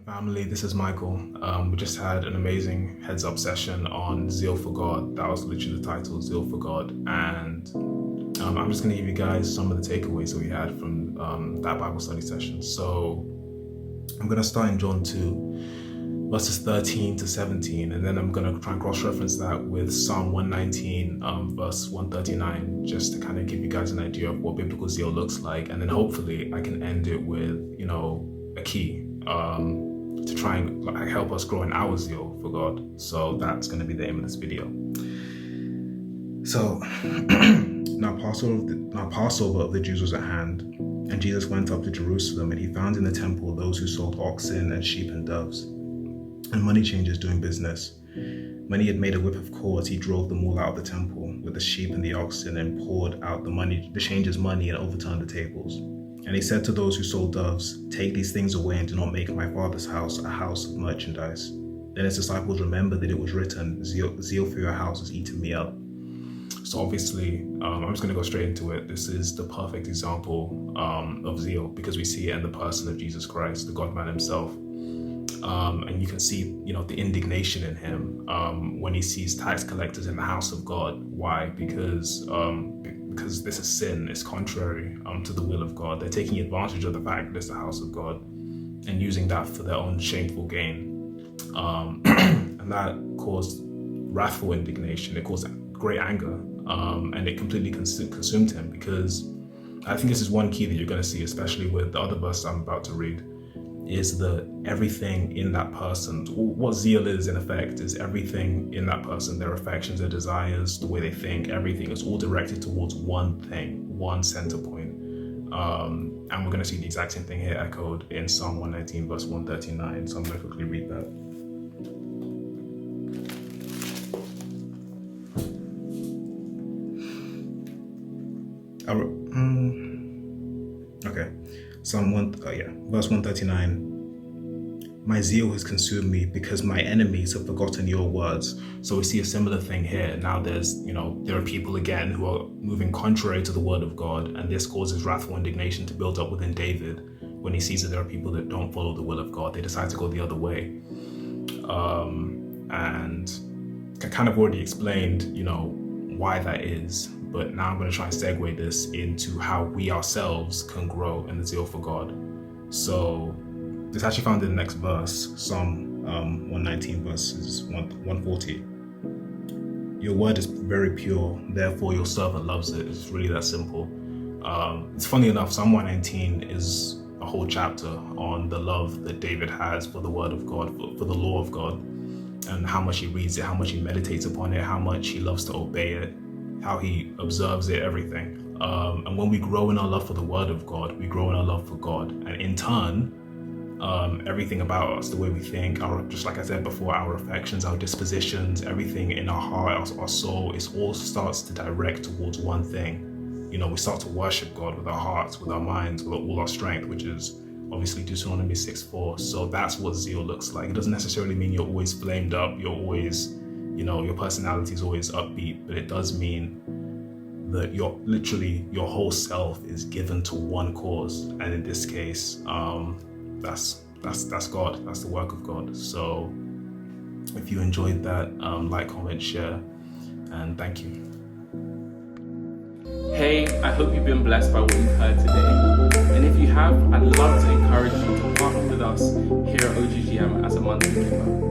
Family, this is Michael. We just had an amazing heads up session on Zeal for God. That was literally the title, Zeal for God. And I'm just going to give you guys some of the takeaways that we had from that Bible study session. So I'm going to start in John 2, verses 13 to 17. And then I'm going to try and cross-reference that with Psalm 119, verse 139, just to kind of give you guys an idea of what biblical zeal looks like. And then hopefully I can end it with, a key. To try and help us grow in our zeal for God. So that's going to be the aim of this video. So now Passover of the Jews was at hand, and Jesus went up to Jerusalem, and he found in the temple those who sold oxen and sheep and doves, and money changers doing business. When he had made a whip of cords, he drove them all out of the temple with the sheep and the oxen, and poured out the changers' money, and overturned the tables. And he said to those who sold doves, "Take these things away and do not make my Father's house a house of merchandise." Then his disciples remembered that it was written, zeal for your house has eaten me up. So obviously, I'm just going to go straight into it. This is the perfect example of zeal, because we see it in the person of Jesus Christ, the God-man himself. And you can see, the indignation in him when he sees tax collectors in the house of God. Why? Because this is sin. It's contrary to the will of God. They're taking advantage of the fact that it's the house of God and using that for their own shameful gain. And that caused wrathful indignation. It caused great anger, and it completely consumed him, because I think this is one key that you're going to see, especially with the other verse I'm about to read, is that everything in that person, what zeal is in effect, is everything in that person, their affections, their desires, the way they think, everything is all directed towards one thing, one center point. And we're going to see the exact same thing here echoed in Psalm 119, verse 139. So I'm going to quickly read that. Okay. Verse 139. My zeal has consumed me because my enemies have forgotten your words. So we see a similar thing here. Now there are people again who are moving contrary to the word of God, and this causes wrathful indignation to build up within David when he sees that there are people that don't follow the will of God. They decide to go the other way. And I kind of already explained, why that is. But now I'm going to try and segue this into how we ourselves can grow in the zeal for God. So this actually found in the next verse, Psalm 119 verses 140. Your word is very pure, therefore your servant loves it. It's really that simple. It's funny enough, Psalm 119 is a whole chapter on the love that David has for the word of God, for the law of God, and how much he reads it, how much he meditates upon it, how much he loves to obey it, how he observes it, everything. And when we grow in our love for the word of God, we grow in our love for God. And in turn, everything about us, the way we think, just like I said before, our affections, our dispositions, everything in our heart, our soul, it all starts to direct towards one thing. We start to worship God with our hearts, with our minds, with all our strength, which is obviously Deuteronomy 6:4. So that's what zeal looks like. It doesn't necessarily mean you're always flamed up, you're always, your personality is always upbeat, but it does mean that your whole self is given to one cause. And in this case, that's God. That's the work of God. So if you enjoyed that, like, comment, share, and thank you. Hey, I hope you've been blessed by what you've heard today. And if you have, I'd love to encourage you to partner with us here at OGGM as a monthly giver.